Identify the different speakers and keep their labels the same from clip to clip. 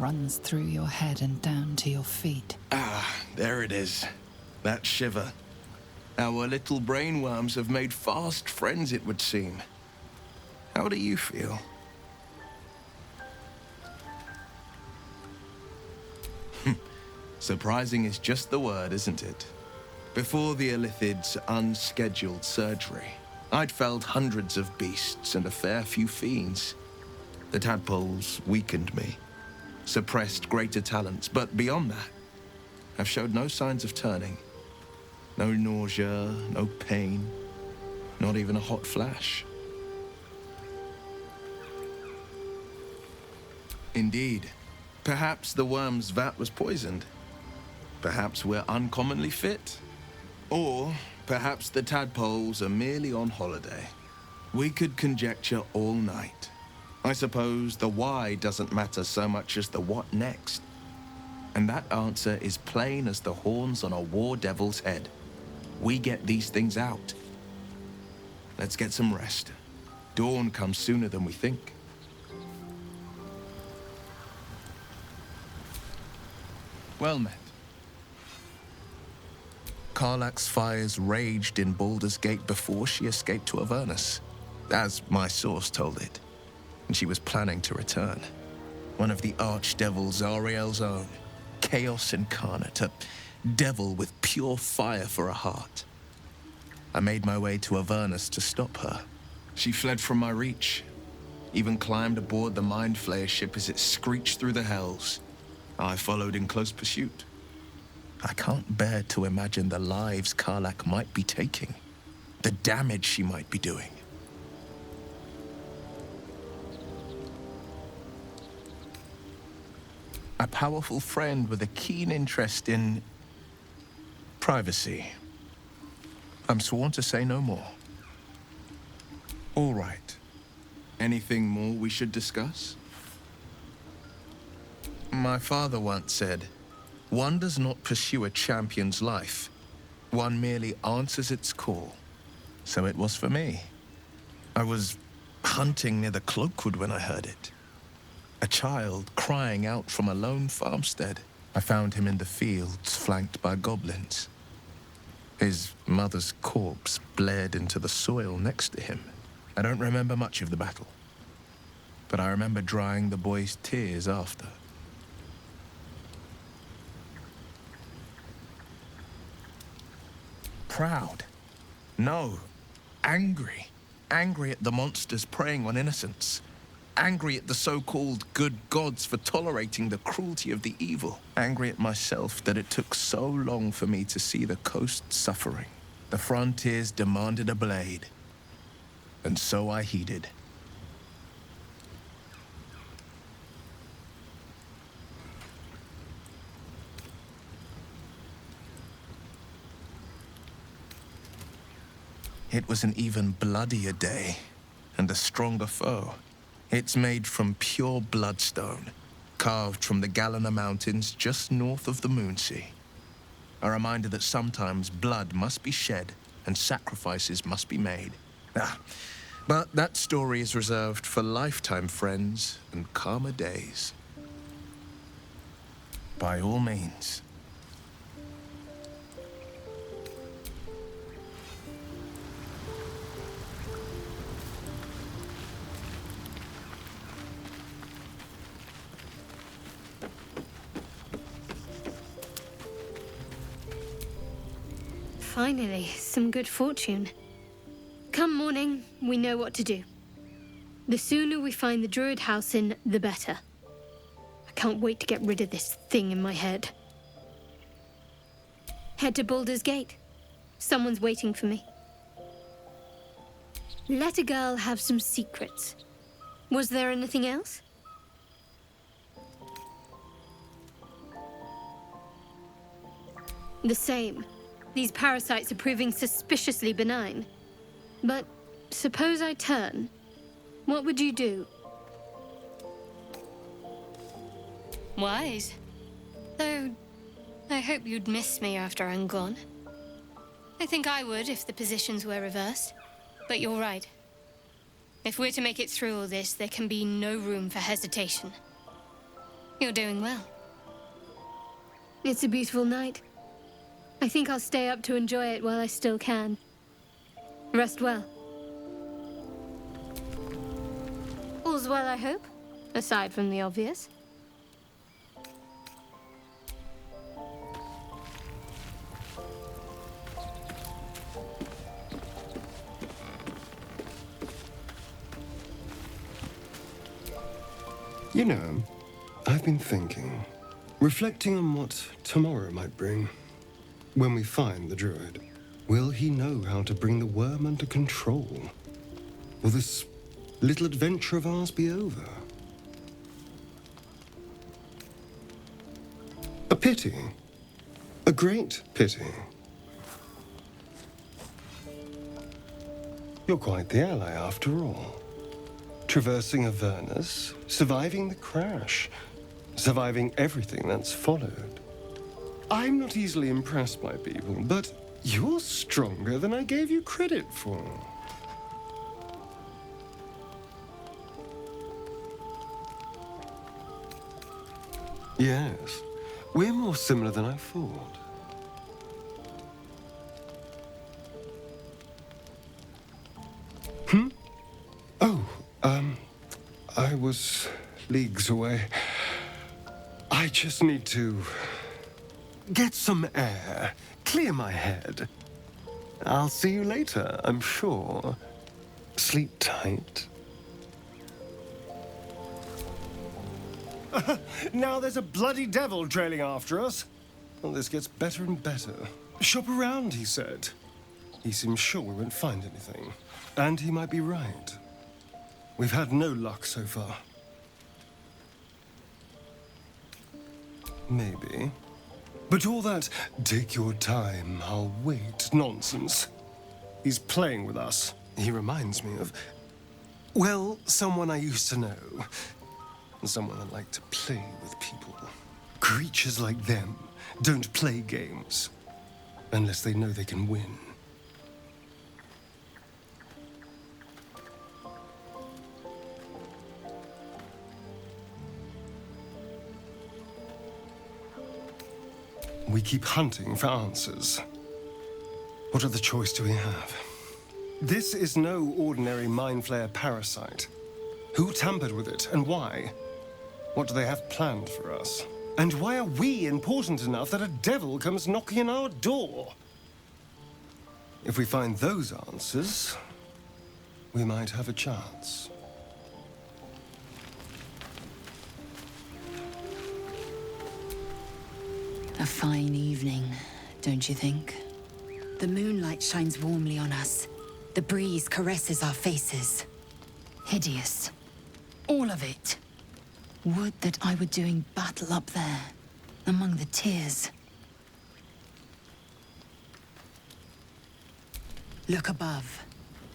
Speaker 1: runs through your head and down to your feet.
Speaker 2: Ah, there it is. That shiver. Our little brainworms have made fast friends, it would seem. How do you feel? Surprising is just the word, isn't it? Before the Illithid's unscheduled surgery, I'd felled hundreds of beasts and a fair few fiends. The tadpoles weakened me, suppressed greater talents, but beyond that, I've showed no signs of turning. No nausea, no pain, not even a hot flash. Indeed, perhaps the worm's vat was poisoned. Perhaps we're uncommonly fit. Or perhaps the tadpoles are merely on holiday. We could conjecture all night. I suppose the why doesn't matter so much as the what next. And that answer is plain as the horns on a war devil's head. We get these things out. Let's get some rest. Dawn comes sooner than we think. Well met. Karlach's fires raged in Baldur's Gate before she escaped to Avernus, as my source told it, and she was planning to return. One of the archdevils Ariel's own, chaos incarnate, a devil with pure fire for a heart. I made my way to Avernus to stop her. She fled from my reach, even climbed aboard the Mind Flayer ship as it screeched through the hells. I followed in close pursuit. I can't bear to imagine the lives Karlach might be taking, the damage she might be doing. A powerful friend with a keen interest in privacy. I'm sworn to say no more. All right. Anything more we should discuss? My father once said, "One does not pursue a champion's life. One merely answers its call." So it was for me. I was hunting near the Cloakwood when I heard it. A child crying out from a lone farmstead. I found him in the fields, flanked by goblins. His mother's corpse bled into the soil next to him. I don't remember much of the battle, but I remember drying the boy's tears after. Proud? No. Angry. Angry at the monsters preying on innocents. Angry at the so-called good gods for tolerating the cruelty of the evil. Angry at myself that it took so long for me to see the coast suffering. The frontiers demanded a blade. And so I heeded. It was an even bloodier day, and a stronger foe. It's made from pure bloodstone, carved from the Galena Mountains just north of the Moonsea. A reminder that sometimes blood must be shed and sacrifices must be made. But that story is reserved for lifetime friends and calmer days. By all means.
Speaker 3: Finally, some good fortune. Come morning, we know what to do. The sooner we find the Druid house in, the better. I can't wait to get rid of this thing in my head. Head to Baldur's Gate. Someone's waiting for me. Let a girl have some secrets. Was there anything else? The same. These parasites are proving suspiciously benign. But suppose I turn. What would you do? Wise. Though, I hope you'd miss me after I'm gone. I think I would if the positions were reversed. But you're right. If we're to make it through all this, there can be no room for hesitation. You're doing well. It's a beautiful night. I think I'll stay up to enjoy it while I still can. Rest well. All's well, I hope, aside from the obvious.
Speaker 4: You know, I've been thinking, reflecting on what tomorrow might bring. When we find the druid, will he know how to bring the worm under control? Will this little adventure of ours be over? A pity. A great pity. You're quite the ally after all. Traversing Avernus, surviving the crash, surviving everything that's followed. I'm not easily impressed by people, but you're stronger than I gave you credit for. Yes, we're more similar than I thought. I was leagues away. I just need to get some air, clear my head. I'll see you later, I'm sure. Sleep tight. Now there's a bloody devil trailing after us. Well, this gets better and better. Shop around, he said. He seems sure we won't find anything. And he might be right. We've had no luck so far. Maybe. But all that, take your time, I'll wait nonsense. He's playing with us. He reminds me of, well, someone I used to know. Someone that liked to play with people. Creatures like them don't play games unless they know they can win. We keep hunting for answers. What other choice do we have? This is no ordinary Mind Flayer parasite. Who tampered with it, and why? What do they have planned for us? And why are we important enough that a devil comes knocking on our door? If we find those answers, we might have a chance.
Speaker 1: A fine evening, don't you think?
Speaker 5: The moonlight shines warmly on us. The breeze caresses our faces.
Speaker 1: Hideous. All of it. Would that I were doing battle up there, among the tears.
Speaker 5: Look above.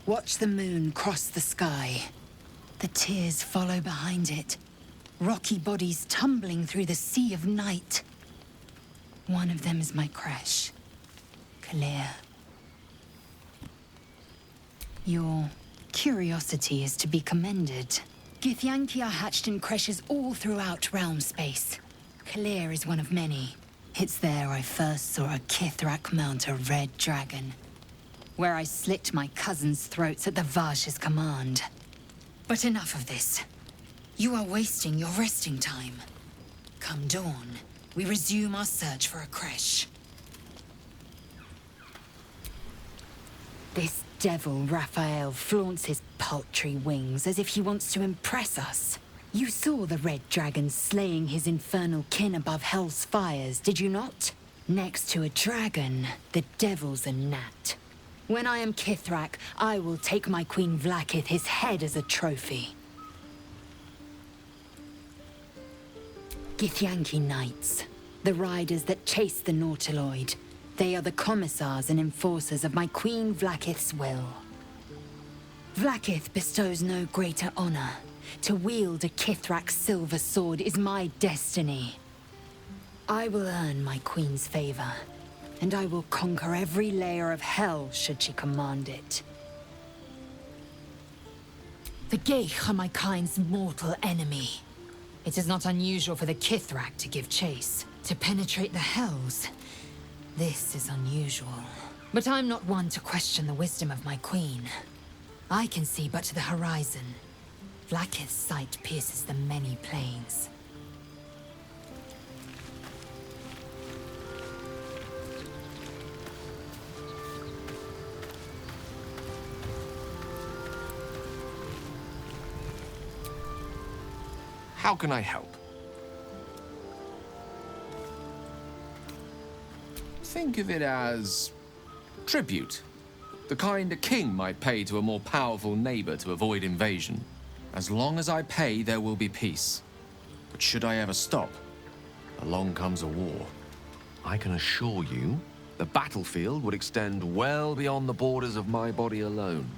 Speaker 5: Watch the moon cross the sky.
Speaker 1: The tears follow behind it. Rocky bodies tumbling through the sea of night. One of them is my crash. Clear. Your curiosity is to be commended.
Speaker 5: Githyanki are hatched in creches all throughout realm space. Clear is one of many.
Speaker 1: It's there I first saw a Kithrak mount a red dragon. Where I slit my cousins' throats at the Vash's command. But enough of this. You are wasting your resting time. Come dawn, we resume our search for a creche.
Speaker 5: This devil Raphael flaunts his paltry wings as if he wants to impress us.
Speaker 1: You saw the red dragon slaying his infernal kin above hell's fires, did you not? Next to a dragon, the devil's a gnat. When I am Kithrak, I will take my Queen Vlaakith his head as a trophy. Githyanki Knights, the riders that chase the Nautiloid. They are the commissars and enforcers of my Queen Vlaakith's will. Vlaakith bestows no greater honor. To wield a Kithrak silver sword is my destiny. I will earn my Queen's favor, and I will conquer every layer of hell should she command it. The Geich are my kind's mortal enemy. It is not unusual for the Kithrak to give chase, to penetrate the hells. This is unusual. But I'm not one to question the wisdom of my queen. I can see but to the horizon. Vlaakith's sight pierces the many planes.
Speaker 6: How can I help? Think of it as tribute. The kind a king might pay to a more powerful neighbor to avoid invasion. As long as I pay, there will be peace. But should I ever stop, along comes a war. I can assure you, the battlefield would extend well beyond the borders of my body alone.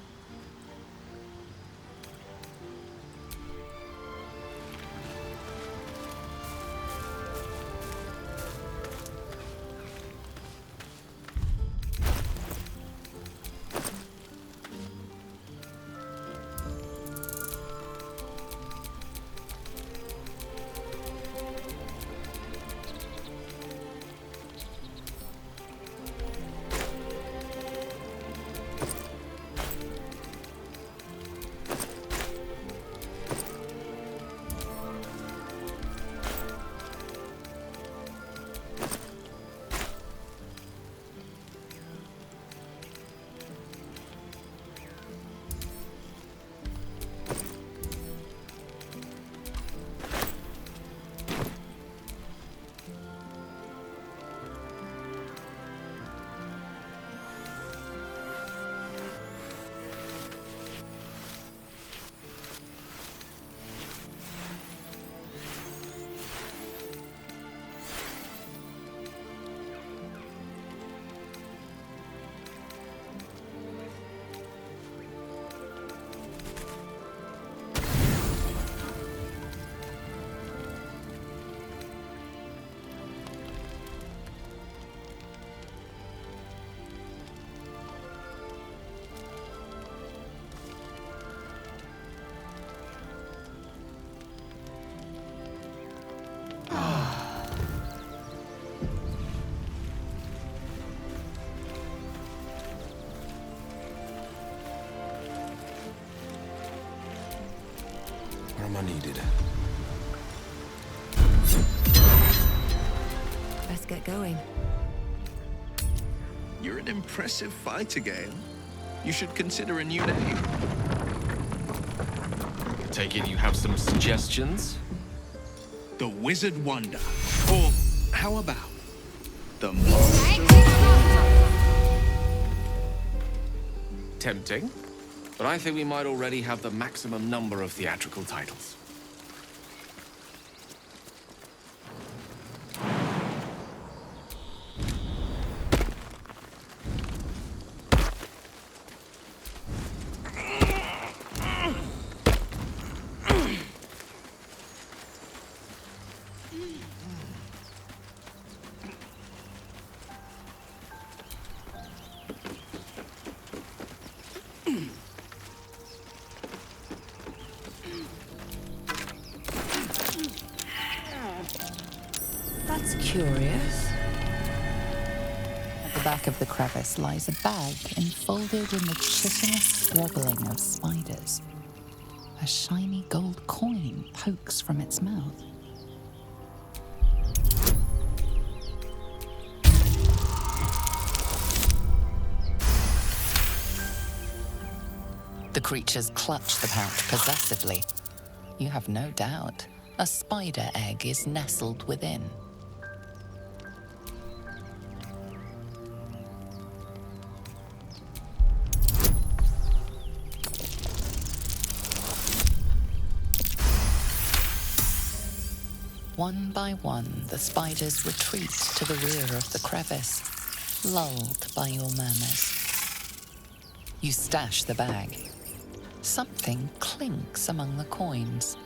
Speaker 4: Where am I needed?
Speaker 7: Let's get going.
Speaker 2: You're an impressive fighter, Gale. You should consider a new name.
Speaker 6: Take it you have some suggestions?
Speaker 2: The Wizard Wonder. Or how about the Monster?
Speaker 6: Tempting. But I think we might already have the maximum number of theatrical titles.
Speaker 5: That's curious. At the back of the crevice lies a bag enfolded in the chitinous squabbling of spiders. A shiny gold coin pokes from its mouth. The creatures clutch the pouch possessively. You have no doubt a spider egg is nestled within. One by one, the spiders retreat to the rear of the crevice, lulled by your murmurs. You stash the bag. Something clinks among the coins.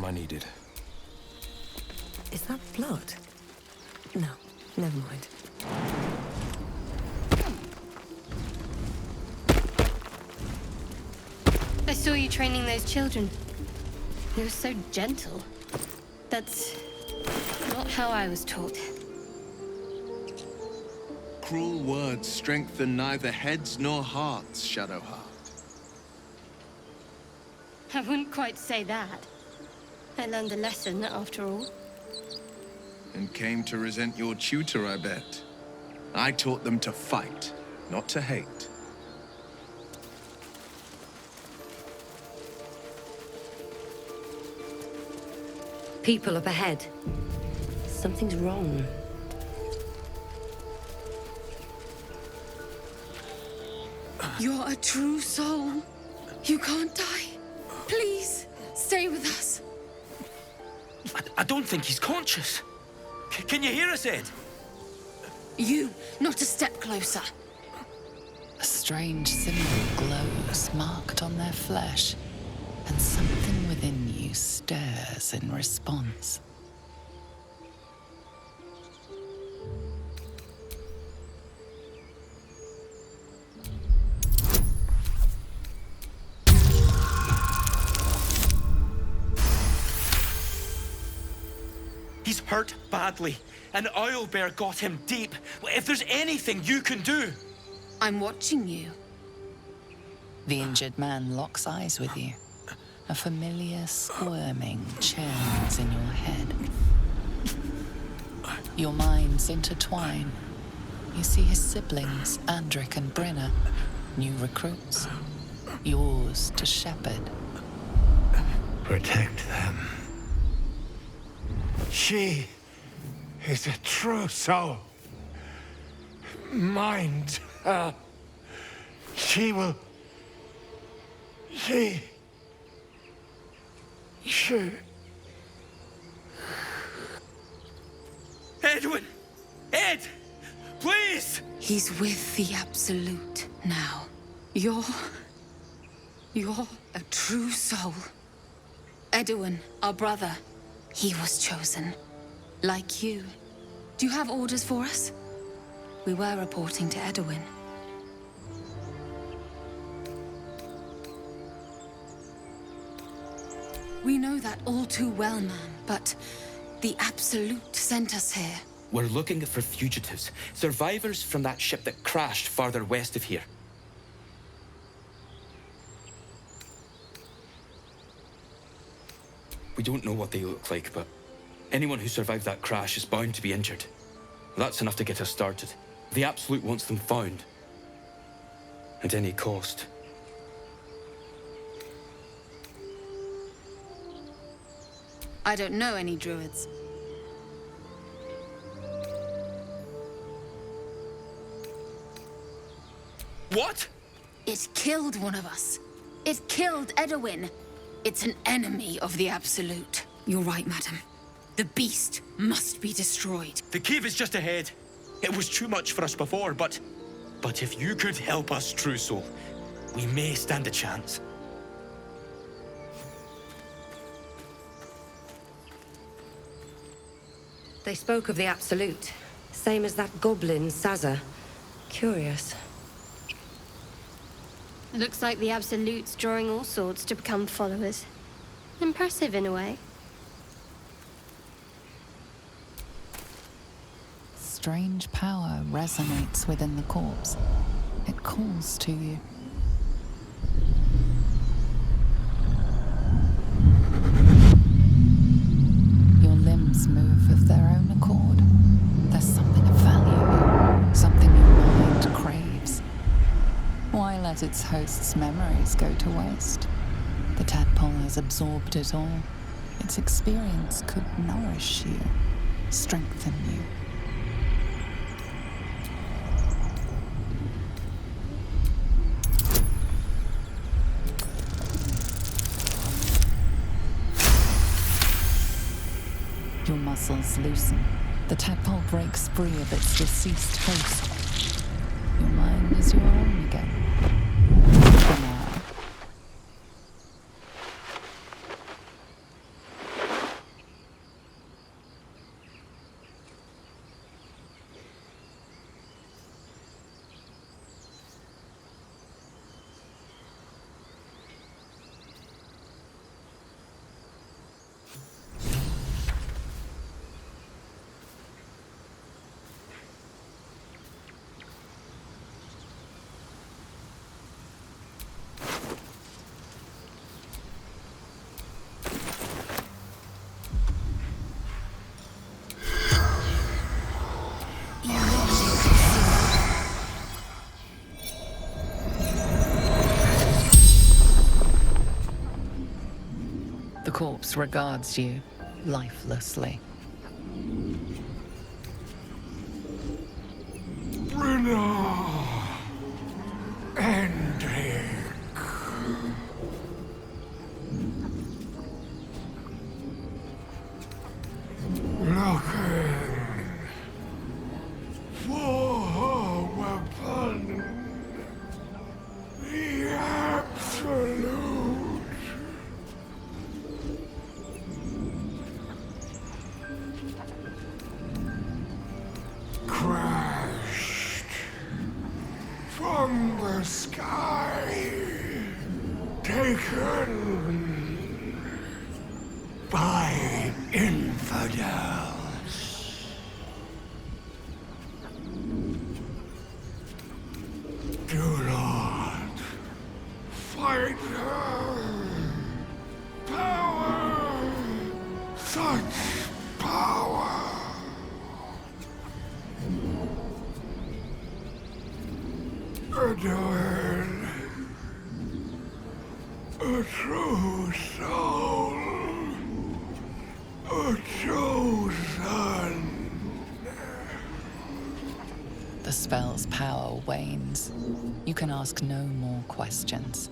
Speaker 4: time I needed.
Speaker 7: Is that blood? No, never mind.
Speaker 3: I saw you training those children. They were so gentle. That's not how I was taught.
Speaker 2: Cruel words strengthen neither heads nor hearts, Shadowheart.
Speaker 3: I wouldn't quite say that. I learned a lesson, after all.
Speaker 2: And came to resent your tutor, I bet. I taught them to fight, not to hate.
Speaker 7: People up ahead. Something's wrong.
Speaker 1: You're a true soul. You can't die. Please, stay with us.
Speaker 8: I don't think he's conscious. Can you hear us, Ed?
Speaker 1: You, not a step closer.
Speaker 5: A strange symbol glows marked on their flesh, and something within you stirs in response.
Speaker 8: He's hurt badly. An owlbear got him deep. If there's anything you can do...
Speaker 1: I'm watching you.
Speaker 5: The injured man locks eyes with you. A familiar squirming churns in your head. Your minds intertwine. You see his siblings, Andric and Brenna, new recruits. Yours to shepherd.
Speaker 9: Protect them. She is a true soul. Mind her. She will... She...
Speaker 8: Edwin! Ed! Please!
Speaker 1: He's with the Absolute now. You're a true soul. Edwin, our brother, he was chosen. Like you. Do you have orders for us? We were reporting to Edwin. We know that all too well, ma'am, but the Absolute sent us here.
Speaker 8: We're looking for fugitives. Survivors from that ship that crashed farther west of here. We don't know what they look like, but anyone who survived that crash is bound to be injured. That's enough to get us started. The Absolute wants them found. At any cost.
Speaker 1: I don't know any druids.
Speaker 8: What?
Speaker 1: It killed one of us. It killed Edwin. It's an enemy of the Absolute. You're right, madam. The beast must be destroyed.
Speaker 8: The cave is just ahead. It was too much for us before, but if you could help us, True Soul, we may stand a chance.
Speaker 7: They spoke of the Absolute. Same as that goblin, Sazza. Curious.
Speaker 3: Looks like the Absolute's drawing all sorts to become followers. Impressive in a way.
Speaker 5: Strange power resonates within the corpse. It calls to you. Your limbs move of their own accord. There's something of value, something your mind craves. Why let its host's memories go to waste? The tadpole has absorbed it all. Its experience could nourish you, strengthen you. Your muscles loosen. The tadpole breaks free of its deceased host. Your mind is your own again. For now. corpse regards you lifelessly.
Speaker 9: Crashed from the sky, taken by infidels. Do not fight her. Power, such power. Adored, a true soul, a chosen.
Speaker 5: The spell's power wanes. You can ask no more questions.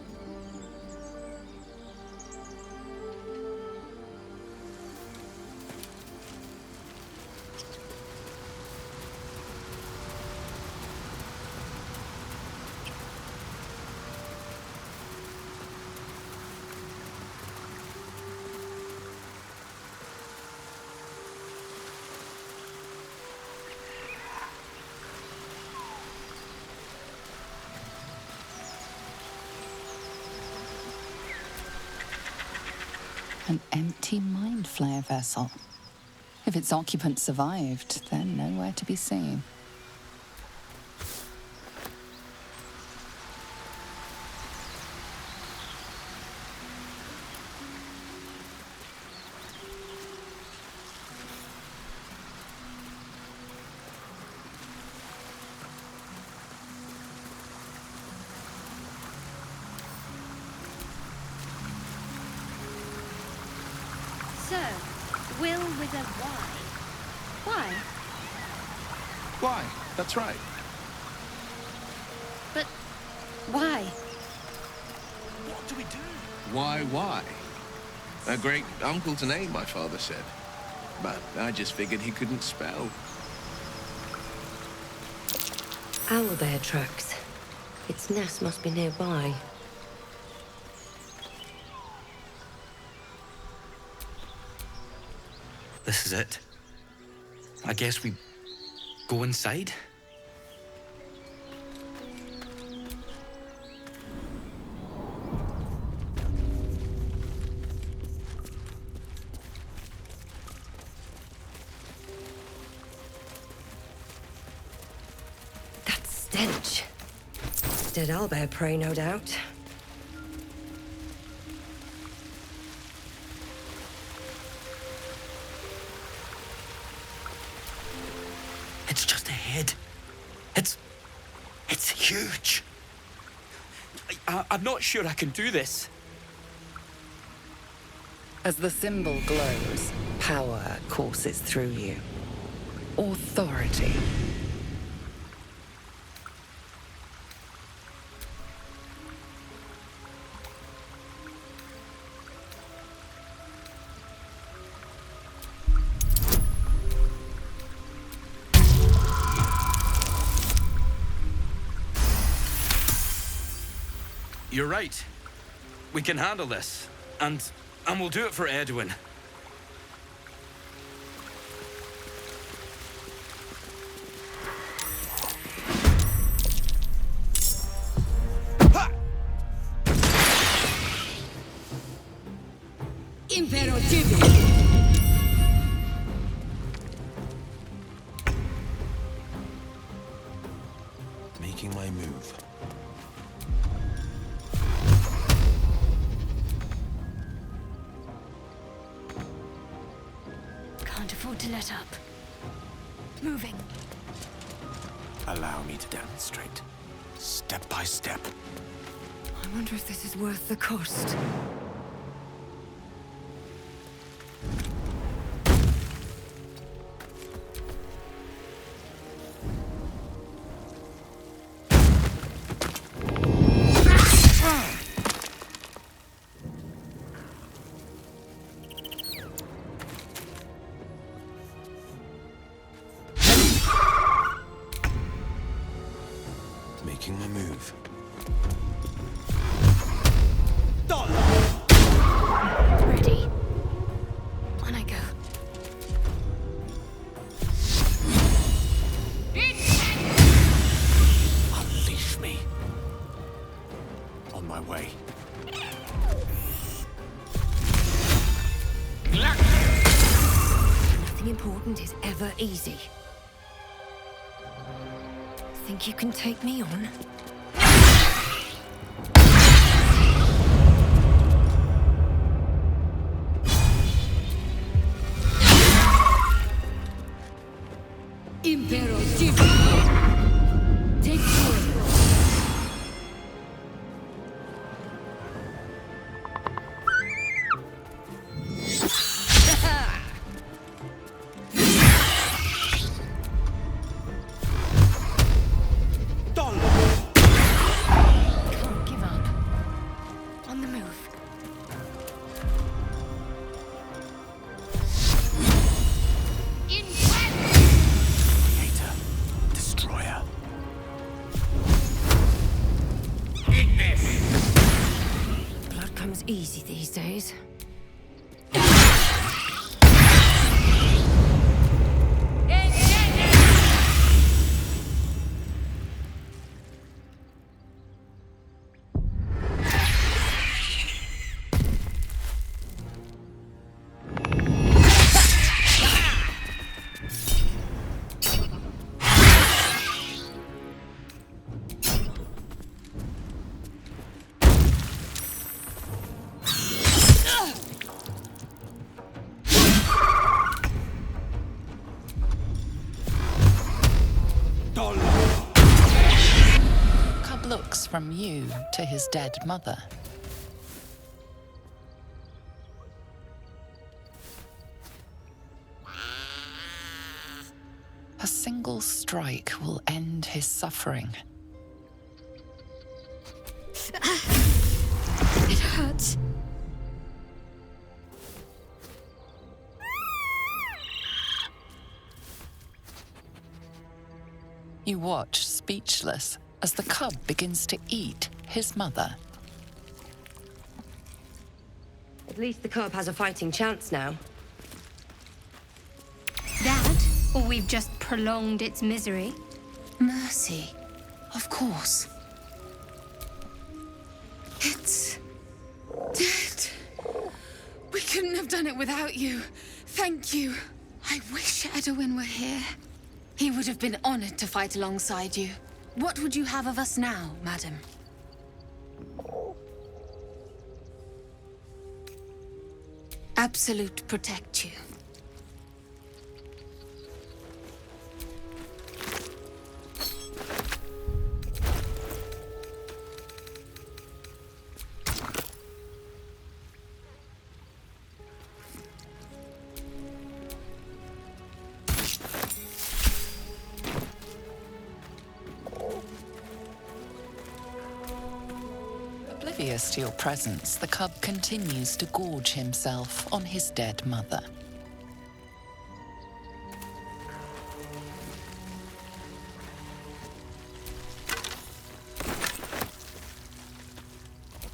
Speaker 5: An empty mind flayer vessel. If its occupant survived, they're nowhere to be seen.
Speaker 3: So, Will with a Y. Why?
Speaker 2: Why? That's right.
Speaker 3: But why?
Speaker 2: What do we do? Why? A great uncle to name, my father said. But I just figured he couldn't spell.
Speaker 7: Owlbear tracks. Its nest must be nearby.
Speaker 8: This is it. I guess we go inside?
Speaker 7: That stench. Dead owlbear prey, no doubt.
Speaker 8: It's just ahead. It's huge. I'm not sure I can do this.
Speaker 5: As the symbol glows, power courses through you. Authority.
Speaker 8: You're right. We can handle this. And we'll do it for Edwin.
Speaker 2: Making my move.
Speaker 3: Can't afford to let up. Moving.
Speaker 9: Allow me to demonstrate, step by step.
Speaker 7: I wonder if this is worth the cost.
Speaker 10: making my move.
Speaker 3: Ready. On I go.
Speaker 10: Unleash me. On my way.
Speaker 7: Nothing important is ever easy. Think you can take me on?
Speaker 1: Impero Chief. Take sword.
Speaker 3: Can't give up. On the move.
Speaker 10: Creator. Destroyer.
Speaker 7: Blood comes easy these days.
Speaker 5: Cub looks from you to his dead mother. A single strike will end his suffering.
Speaker 3: It hurts.
Speaker 5: You watch speechless as the cub begins to eat his mother.
Speaker 7: At least the cub has a fighting chance now.
Speaker 3: That, or we've just prolonged its misery.
Speaker 1: Mercy. Of course. It's dead. We couldn't have done it without you. Thank you. I wish Edwin were here. He would have been honored to fight alongside you. What would you have of us now, madam? Absolute protect you.
Speaker 5: Oblivious to your presence, the cub continues to gorge himself on his dead mother.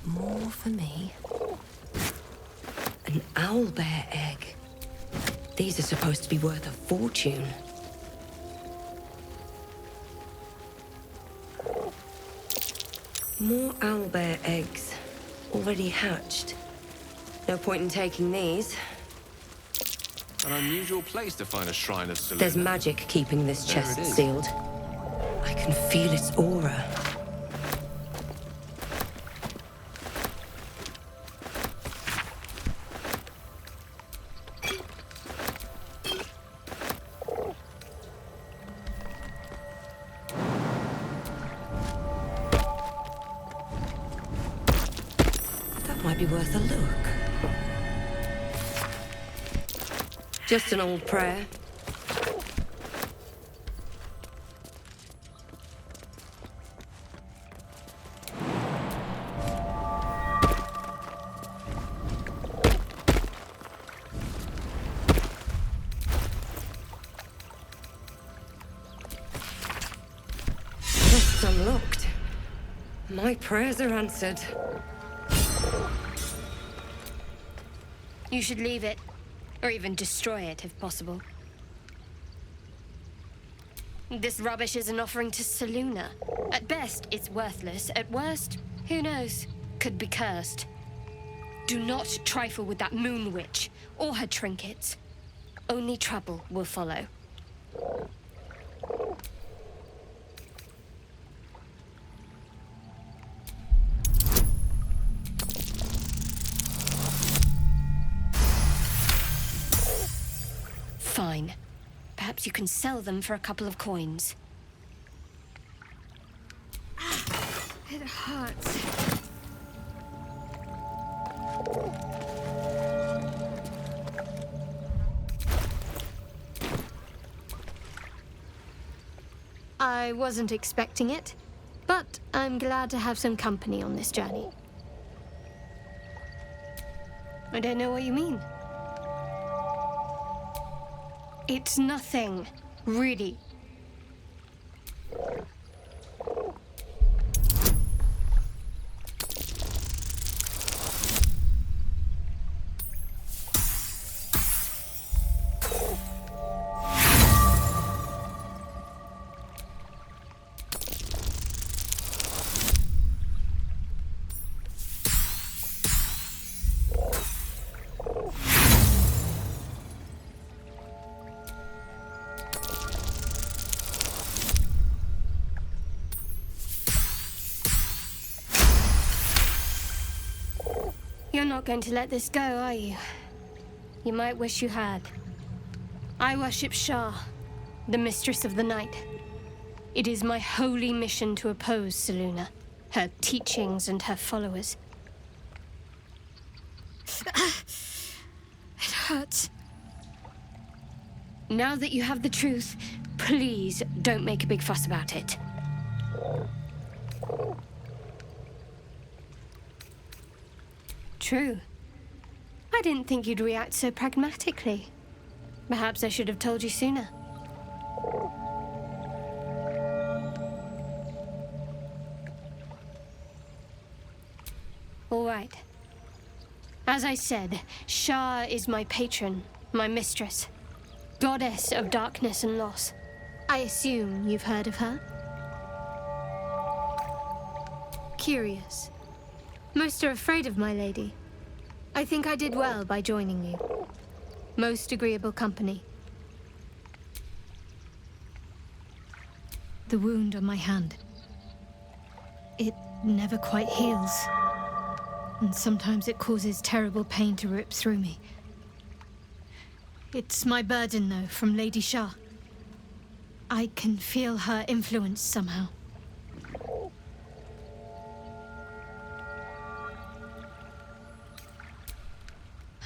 Speaker 7: More for me. An owlbear egg. These are supposed to be worth a fortune. More owlbear eggs. Already hatched. No point in taking these.
Speaker 2: An unusual place to find a shrine of Selena.
Speaker 7: There's magic keeping this
Speaker 2: There
Speaker 7: chest
Speaker 2: it is.
Speaker 7: sealed. I can feel its aura. That might be worth a look. Just an old prayer. Chest's unlocked. My prayers are answered.
Speaker 3: You should leave it, or even destroy it if possible. This rubbish is an offering to Selûne. At best, it's worthless. At worst, who knows? Could be cursed. Do not trifle with that moon witch, or her trinkets. Only trouble will follow. Fine. Perhaps you can sell them for a couple of coins.
Speaker 11: It hurts.
Speaker 3: I wasn't expecting it, but I'm glad to have some company on this journey. I don't know what you mean. It's nothing, really. You're not going to let this go, are you? You might wish you had. I worship Shah, the mistress of the night. It is my holy mission to oppose Selûne, her teachings and her followers.
Speaker 11: It hurts.
Speaker 3: Now that you have the truth, please don't make a big fuss about it. True. I didn't think you'd react so pragmatically. Perhaps I should have told you sooner. All right. As I said, Shah is my patron, my mistress, goddess of darkness and loss. I assume you've heard of her? Curious. Most are afraid of my lady. I think I did well by joining you. Most agreeable company. The wound on my hand. It never quite heals. And sometimes it causes terrible pain to rip through me. It's my burden, though, from Lady Shah. I can feel her influence somehow.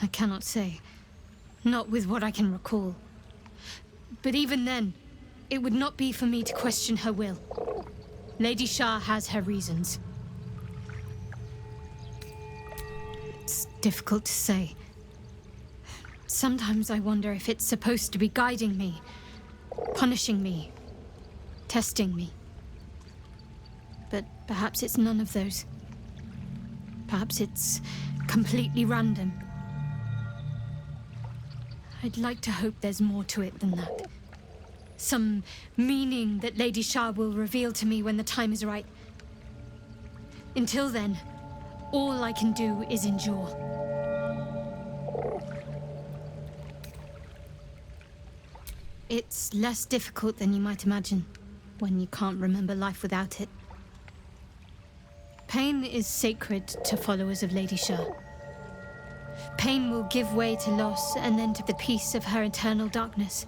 Speaker 3: I cannot say. Not with what I can recall. But even then, it would not be for me to question her will. Lady Shah has her reasons. It's difficult to say. Sometimes I wonder if it's supposed to be guiding me, punishing me, testing me. But perhaps it's none of those. Perhaps it's completely random. I'd like to hope there's more to it than that. Some meaning that Lady Shah will reveal to me when the time is right. Until then, all I can do is endure. It's less difficult than you might imagine when you can't remember life without it. Pain is sacred to followers of Lady Shah. Pain will give way to loss and then to the peace of her eternal darkness.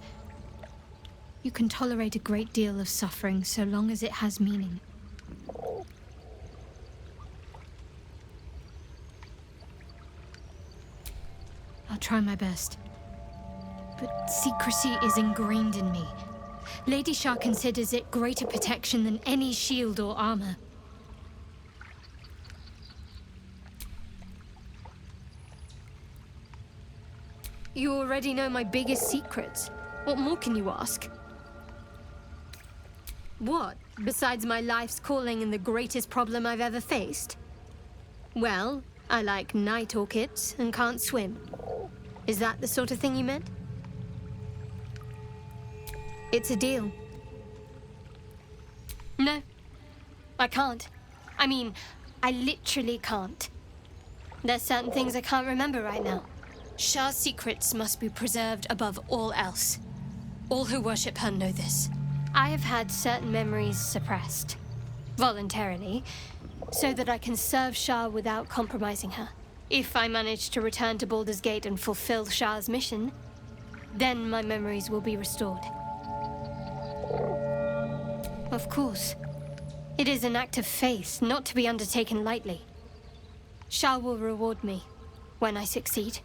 Speaker 3: You can tolerate a great deal of suffering so long as it has meaning. I'll try my best. But secrecy is ingrained in me. Lady Shah considers it greater protection than any shield or armor. You already know my biggest secrets. What more can you ask? What, besides my life's calling and the greatest problem I've ever faced? Well, I like night orchids and can't swim. Is that the sort of thing you meant? It's a deal. No, I can't. I mean, I literally can't. There's certain things I can't remember right now. Shah's secrets must be preserved above all else. All who worship her know this. I have had certain memories suppressed, voluntarily, so that I can serve Shah without compromising her. If I manage to return to Baldur's Gate and fulfill Shah's mission, then my memories will be restored. Of course. It is an act of faith, not to be undertaken lightly. Shah will reward me when I succeed.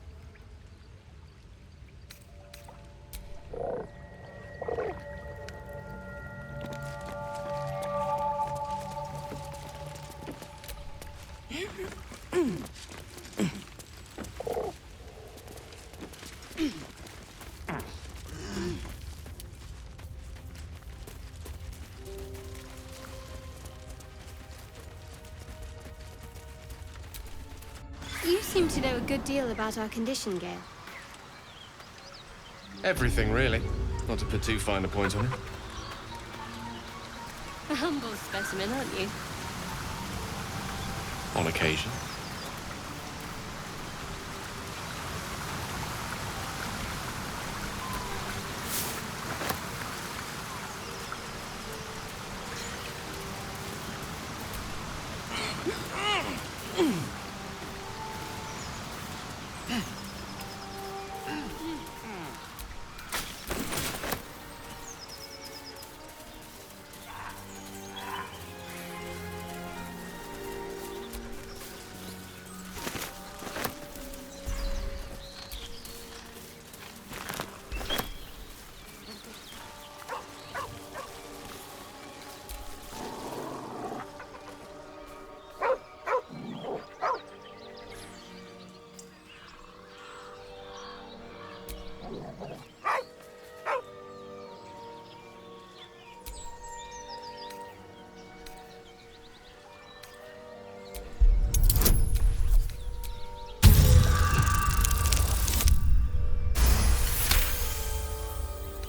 Speaker 3: You seem to know a good deal about our condition, Gale.
Speaker 12: Everything, really. Not to put too fine a point on it.
Speaker 3: A humble specimen, aren't you?
Speaker 12: On occasion.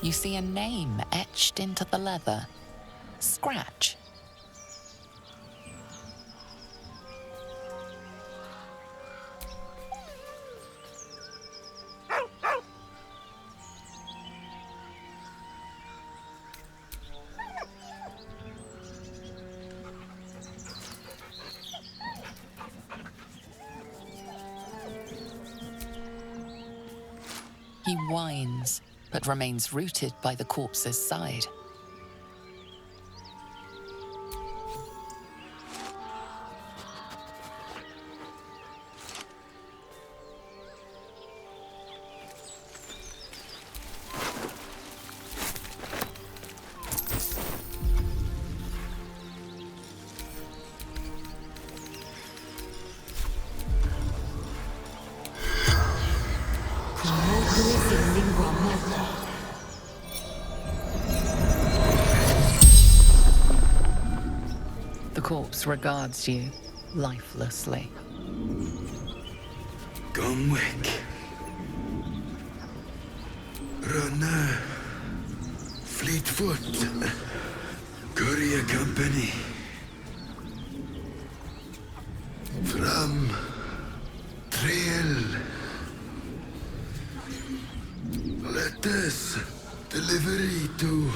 Speaker 5: You see a name etched into the leather. Scratch. He whines, but remains rooted by the corpse's side. The corpse regards you lifelessly.
Speaker 13: Gomwick. Runner. Fleetfoot. Courier Company. From Trail. Letters. Delivery to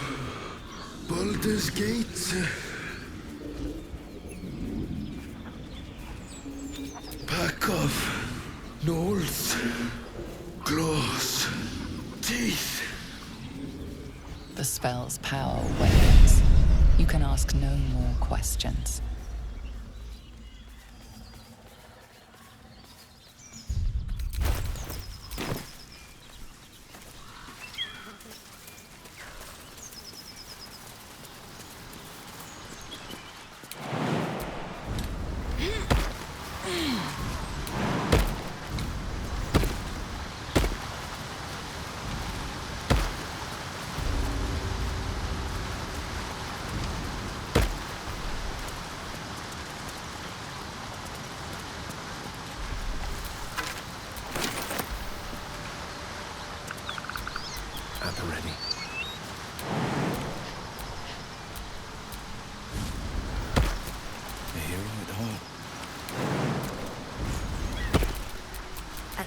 Speaker 13: Baldur's Gate. Pack of gnolls, claws, teeth.
Speaker 5: The spell's power wanes. You can ask no more questions.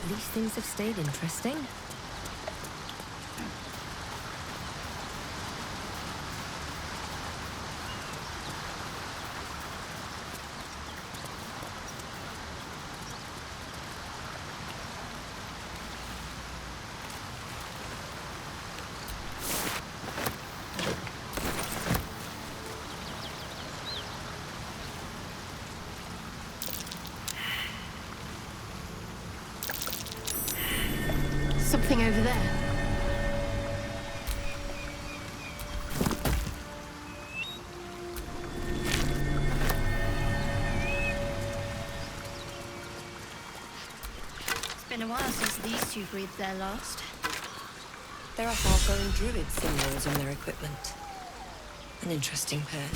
Speaker 7: least things have stayed interesting.
Speaker 3: Something over there.
Speaker 11: It's been a while since these two breathed their last.
Speaker 7: There are half-grown druid symbols on their equipment. An interesting pair.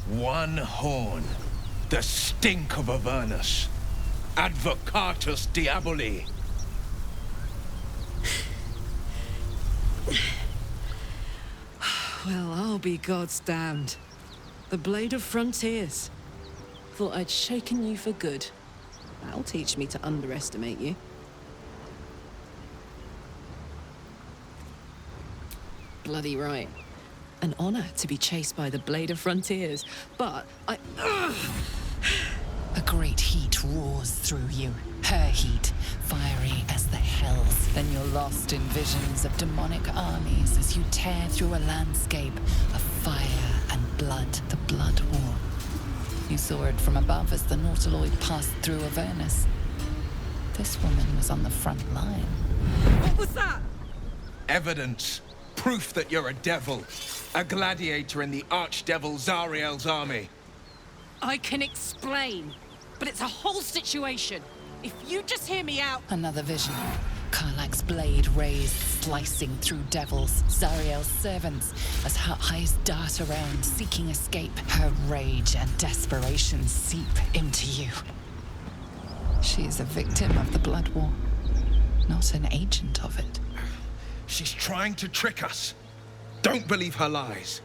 Speaker 2: One horn. The stink of Avernus. Advocatus Diaboli.
Speaker 14: Well, I'll be God's damned. The Blade of Frontiers. Thought I'd shaken you for good. That'll teach me to underestimate you. Bloody right. An honor to be chased by the Blade of Frontiers, but I...
Speaker 5: A great heat roars through you. Her heat, fiery as the hells. Then you're lost in visions of demonic armies as you tear through a landscape of fire and blood. The Blood War. You saw it from above as the Nautiloid passed through Avernus. This woman was on the front line.
Speaker 14: What was that?
Speaker 2: Evidence. Proof that you're a devil. A gladiator in the archdevil Zariel's army.
Speaker 14: I can explain, but it's a whole situation. If you just hear me out...
Speaker 5: Another vision. Karlach's blade raised, slicing through devils, Zariel's servants, as her eyes dart around, seeking escape. Her rage and desperation seep into you. She is a victim of the Blood War, not an agent of it.
Speaker 2: She's trying to trick us. Don't believe her lies.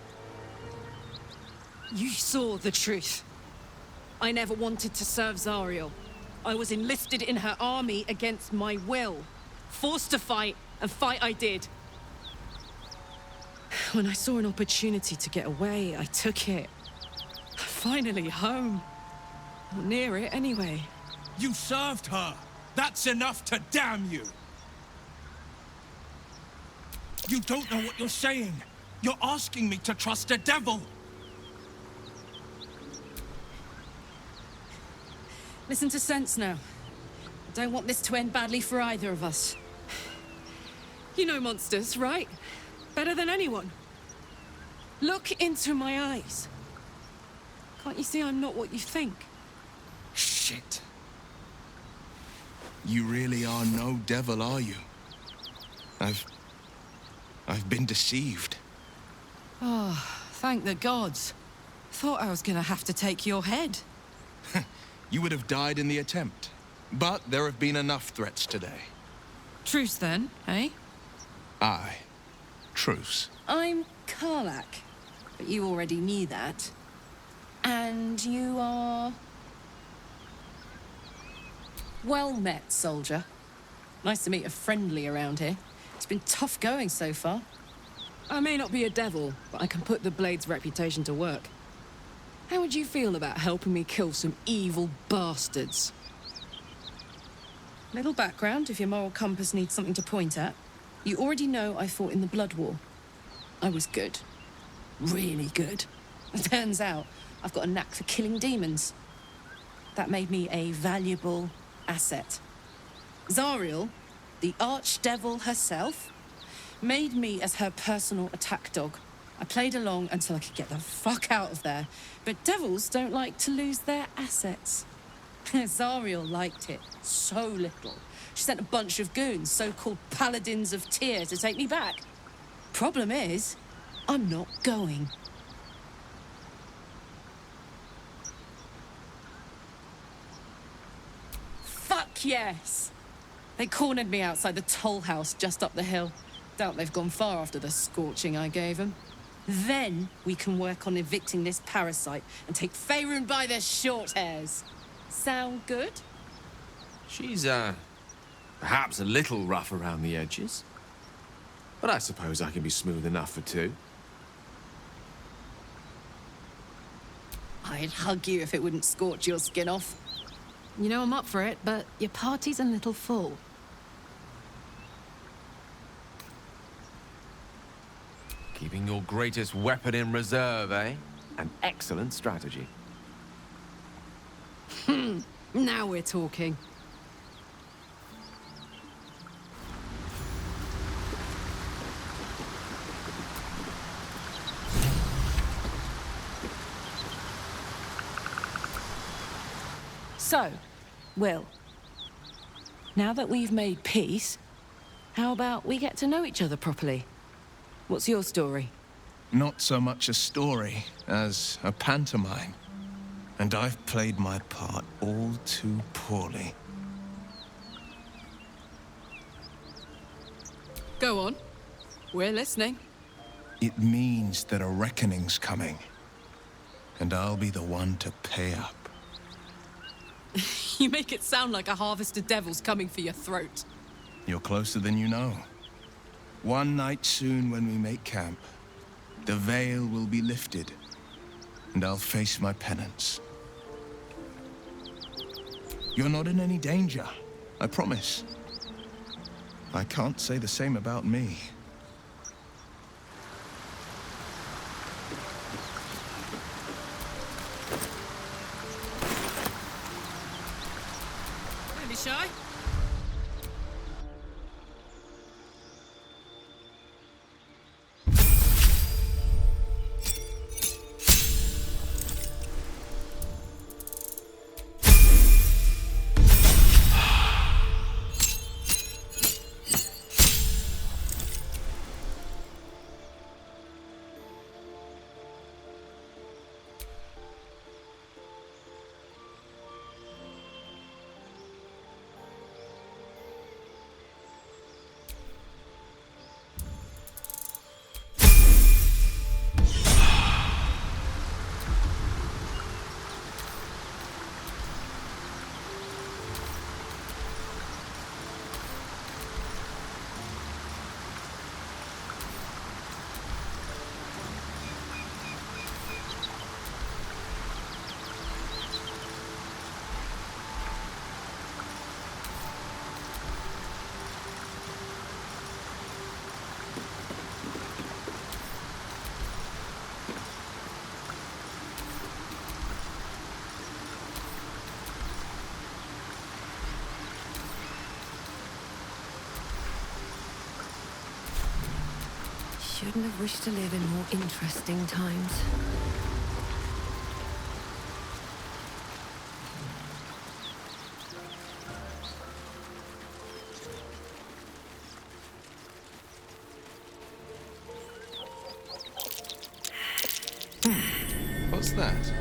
Speaker 14: You saw the truth. I never wanted to serve Zariel. I was enlisted in her army against my will. Forced to fight, and fight I did. When I saw an opportunity to get away, I took it. Finally home. Or near it, anyway.
Speaker 2: You served her. That's enough to damn you. You don't know what you're saying. You're asking me to trust a devil.
Speaker 14: Listen to sense now. I don't want this to end badly for either of us. You know monsters, right? Better than anyone. Look into my eyes. Can't you see I'm not what you think?
Speaker 2: Shit. You really are no devil, are you? I've been deceived.
Speaker 14: Oh, thank the gods. Thought I was gonna have to take your head.
Speaker 2: You would have died in the attempt. But there have been enough threats today.
Speaker 14: Truce then, eh?
Speaker 2: Aye. Truce.
Speaker 14: I'm Karlach, but you already knew that. And you are... Well met, soldier. Nice to meet a friendly around here. It's been tough going so far. I may not be a devil, but I can put the Blade's reputation to work. How would you feel about helping me kill some evil bastards? Little background if your moral compass needs something to point at. You already know I fought in the Blood War. I was good. Really good. Turns out I've got a knack for killing demons. That made me a valuable asset. Zariel, the archdevil herself, made me as her personal attack dog. I played along until I could get the fuck out of there. But devils don't like to lose their assets. Zariel liked it so little. She sent a bunch of goons, so-called paladins of Tyr, to take me back. Problem is, I'm not going. Fuck yes! They cornered me outside the toll house just up the hill. Doubt they've gone far after the scorching I gave them. Then we can work on evicting this parasite and take Faerun by the short hairs. Sound good?
Speaker 6: She's, perhaps a little rough around the edges. But I suppose I can be smooth enough for two.
Speaker 14: I'd hug you if it wouldn't scorch your skin off. You know I'm up for it, but your party's a little full.
Speaker 6: Keeping your greatest weapon in reserve, eh? An excellent strategy.
Speaker 14: Now we're talking. So, Will, now that we've made peace, how about we get to know each other properly? What's your story?
Speaker 2: Not so much a story as a pantomime. And I've played my part all too poorly.
Speaker 14: Go on. We're listening.
Speaker 2: It means that a reckoning's coming. And I'll be the one to pay up.
Speaker 14: You make it sound like a harvest of devils coming for your throat.
Speaker 2: You're closer than you know. One night soon when we make camp, the veil will be lifted, and I'll face my penance. You're not in any danger, I promise. I can't say the same about me.
Speaker 14: Don't be shy.
Speaker 7: Shouldn't have wished to live in more interesting times.
Speaker 2: What's that?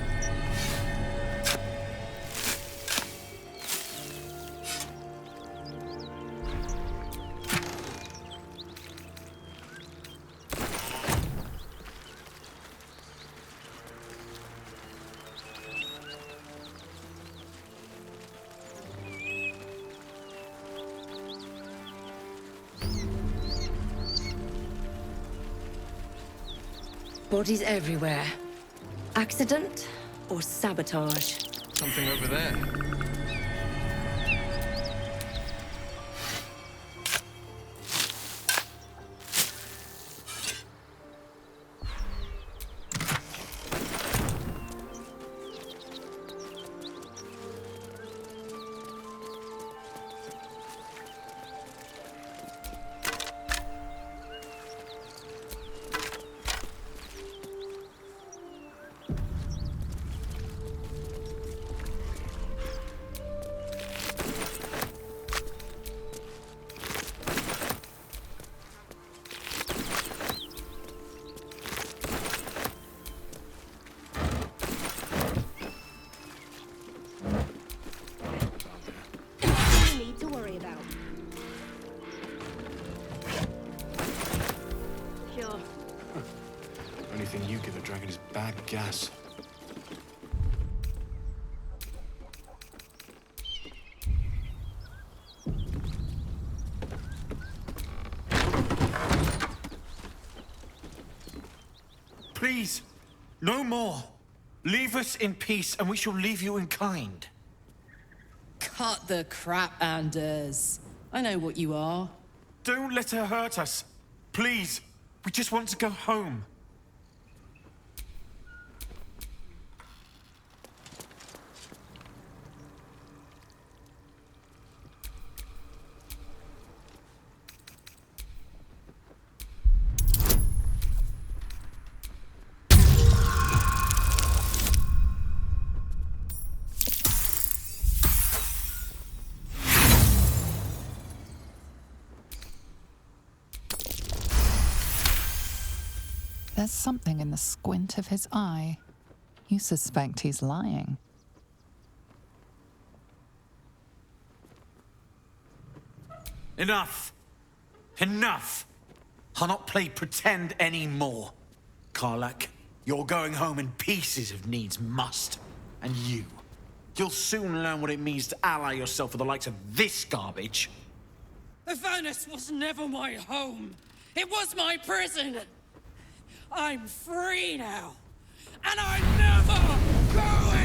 Speaker 7: Bodies everywhere. Accident or sabotage?
Speaker 2: Something over there.
Speaker 10: gas.
Speaker 9: Please, no more. Leave us in peace, and we shall leave you in kind.
Speaker 14: Cut the crap, Anders. I know what you are.
Speaker 9: Don't let her hurt us. Please, we just want to go home.
Speaker 5: There's something in the squint of his eye. You suspect he's lying.
Speaker 9: Enough! Enough! I'll not play pretend anymore. Karlak, you're going home in pieces if needs must. And you'll soon learn what it means to ally yourself with the likes of this garbage.
Speaker 14: Avernus was never my home. It was my prison. I'm free now. And I'm never going